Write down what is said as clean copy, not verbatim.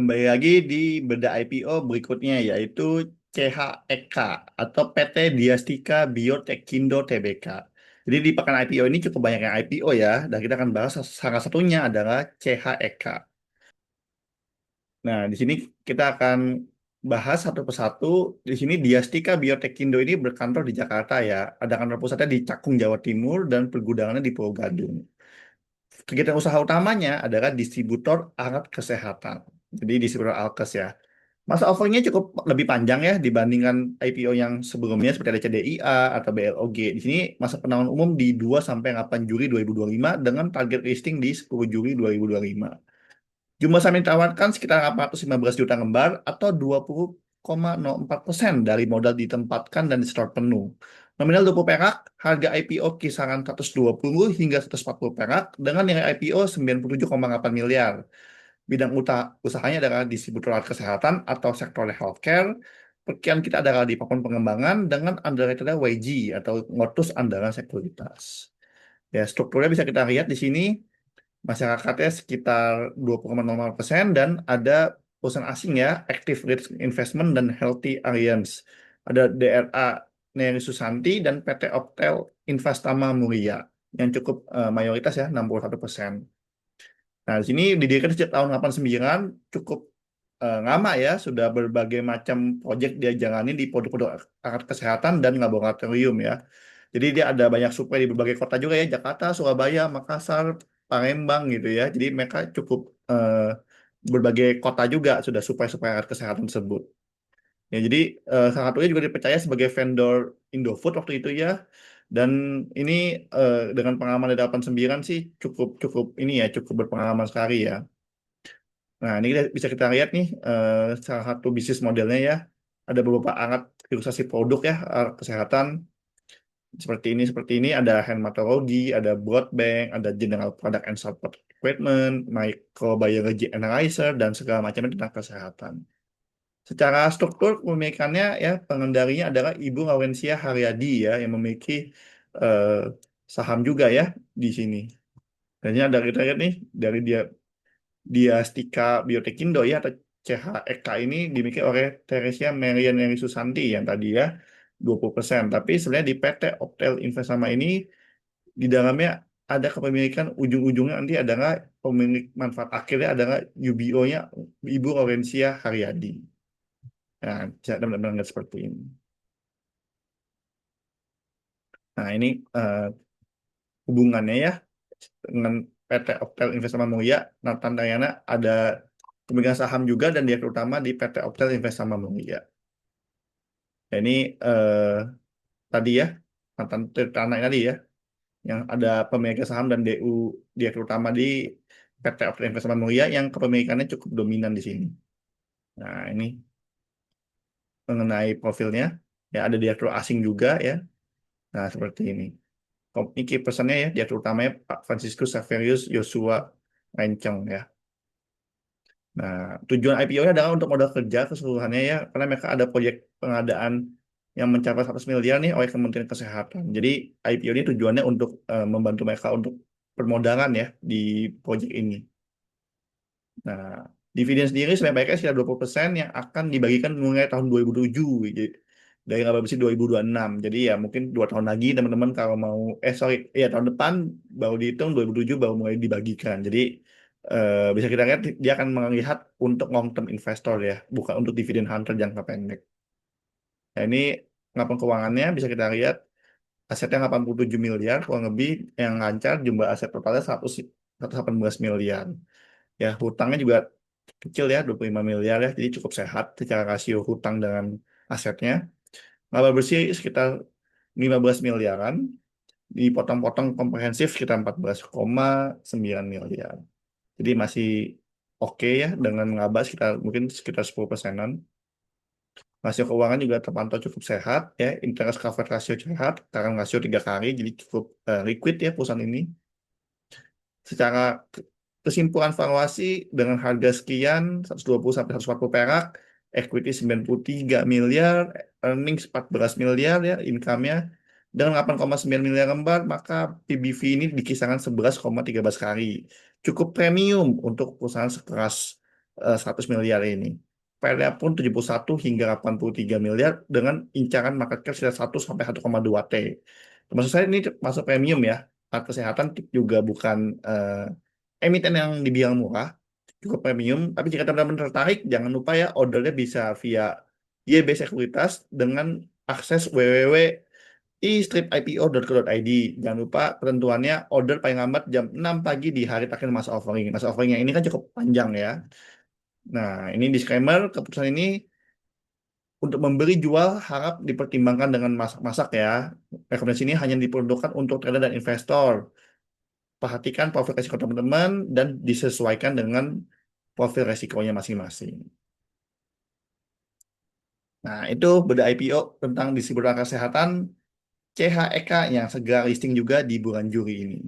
Kembali lagi di beda IPO berikutnya yaitu CHEK atau PT Diastika Biotekindo Tbk. Jadi di pekan IPO ini cukup banyak yang IPO ya, dan kita akan bahas salah satunya adalah CHEK. Nah, di sini kita akan bahas satu persatu. Di sini Diastika Biotekindo ini berkantor di Jakarta ya. Ada kantor pusatnya di Cakung, Jawa Timur dan pergudangannya di Pulau Gadung. Kegiatan usaha utamanya adalah distributor alat kesehatan. Jadi distributor alkes ya. Masa overnya cukup lebih panjang ya dibandingkan IPO yang sebelumnya seperti ada CDIA atau BLOG. Di sini masa penawaran umum di 2 sampai 8 Juli 2025 dengan target listing di 10 Juli 2025. Jumlah saham yang ditawarkan sekitar 815 juta lembar atau 20,04% dari modal ditempatkan dan di store penuh. Nominal 20 perak, harga IPO kisaran 120 hingga 140 perak dengan nilai IPO 97,8 miliar. Bidang usahanya adalah distributor alat kesehatan atau sektor healthcare. Pekerjaan kita adalah di platform pengembangan dengan underrated YG atau Ngotus Andalan Sekuritas. Ya, strukturnya bisa kita lihat di sini masyarakatnya sekitar 20,00% dan ada perusahaan asing ya, Active Risk Investment dan Healthy Alliance. Ada DRA Neri Susanti dan PT Optel Investama Mulia yang cukup mayoritas ya, 61%. Nah, di sini didirikan sejak tahun 89, cukup lama ya, sudah berbagai macam proyek dia jalani di produk-produk alat kesehatan dan laboratorium ya. Jadi dia ada banyak suplai di berbagai kota juga ya, Jakarta, Surabaya, Makassar, Palembang gitu ya. Jadi mereka cukup berbagai kota juga sudah suplai-suplai alat kesehatan tersebut. Ya, jadi salah satunya juga dipercaya sebagai vendor Indofood waktu itu ya. Dan ini dengan pengalaman dari 89 sih cukup cukup ini ya, cukup berpengalaman sekali ya. Nah, ini bisa kita lihat nih salah satu bisnis modelnya ya. Ada beberapa alat ilustrasi produk ya, alat kesehatan seperti ini ada hematologi, ada blood bank, ada general product and support equipment, microbiology analyzer dan segala macamnya tentang kesehatan. Secara struktur kepemilikannya ya pengendalinya adalah Ibu Laurencia Haryadi ya yang memiliki eh, saham juga ya di sini. Dan ini ada kita lihat nih dari Diastika Biotekindo ya atau CHEK ini dimiliki oleh Teresia Merian Eri Susanti yang tadi ya 20%. Tapi sebenarnya di PT Optel Investama ini di dalamnya ada kepemilikan ujung-ujungnya nanti adalah pemilik manfaat akhirnya adalah UBO-nya Ibu Laurencia Haryadi. Nah, bisa benar-benar nggak seperti ini. Nah, ini hubungannya ya dengan PT Optel Investama Mulia. Nathan Dayana ada pemegang saham juga dan dia terutama di PT Optel Investama Mulia. Ya, ini tadi ya, Nathan Tirtana tadi ya, yang ada pemegang saham dan DU dia terutama di PT Optel Investama Mulia yang kepemilikannya cukup dominan di sini. Nah, ini mengenai profilnya, ya ada direktur asing juga ya. Nah, seperti ini. Key personnya ya, dia terutamanya Pak Franciscus Xaverius Joshua Mencong ya. Nah, tujuan IPO-nya adalah untuk modal kerja keseluruhannya ya, karena mereka ada proyek pengadaan yang mencapai 100 miliar nih oleh Kementerian Kesehatan. Jadi IPO ini tujuannya untuk membantu mereka untuk permodalan ya di proyek ini. Nah, dividen sendiri sebanyak sekitar 20% yang akan dibagikan mulai tahun 2007. Jadi, dari laba bersih 2026. Jadi ya mungkin 2 tahun lagi teman-teman kalau mau, sorry, ya tahun depan baru dihitung 2007 baru mulai dibagikan. Jadi bisa kita lihat dia akan melihat untuk long term investor ya, bukan untuk dividen hunter jangka pendek. Nah ini laporan keuangannya bisa kita lihat asetnya 87 miliar, kurang lebih yang lancar jumlah aset totalnya 118 miliar. Ya, hutangnya juga kecil ya, 25 miliar ya, jadi cukup sehat secara rasio hutang dengan asetnya. Laba bersih sekitar 15 miliaran, dipotong-potong komprehensif sekitar 14,9 miliar. Jadi masih oke ya dengan laba sekitar mungkin sekitar 10%-an. Rasio keuangan juga terpantau cukup sehat ya, interest cover ratio sehat, sekarang rasio 3 kali, jadi cukup liquid ya perusahaan ini. Secara kesimpulan valuasi dengan harga sekian 120 sampai 140 perak, equity 93 miliar, earnings 14 miliar ya income-nya dengan 8,9 miliar lembar, maka PBV ini di kisaran 11,13 kali. Cukup premium untuk perusahaan sekeras 100 miliar ini. PL-nya pun 71 hingga 83 miliar dengan incaran market cap sekitar 1 sampai 1,2 T. Maksud saya ini masuk premium ya. Alat kesehatan juga bukan emiten yang dibilang murah, cukup premium. Tapi jika teman-teman tertarik, jangan lupa ya ordernya bisa via YB Sekuritas dengan akses www.istripipo.co.id. Jangan lupa ketentuannya order paling lambat jam 6 pagi di hari terakhir masa offering. Masa offeringnya ini kan cukup panjang ya. Nah, ini disclaimer, keputusan ini untuk membeli jual harap dipertimbangkan dengan masak-masak ya. Rekomendasi ini hanya diperuntukkan untuk trader dan investor. Perhatikan profil resiko teman-teman dan disesuaikan dengan profil resikonya masing-masing. Nah, itu bedah IPO tentang distributor kesehatan CHEK yang segera listing juga di bulan Juli ini.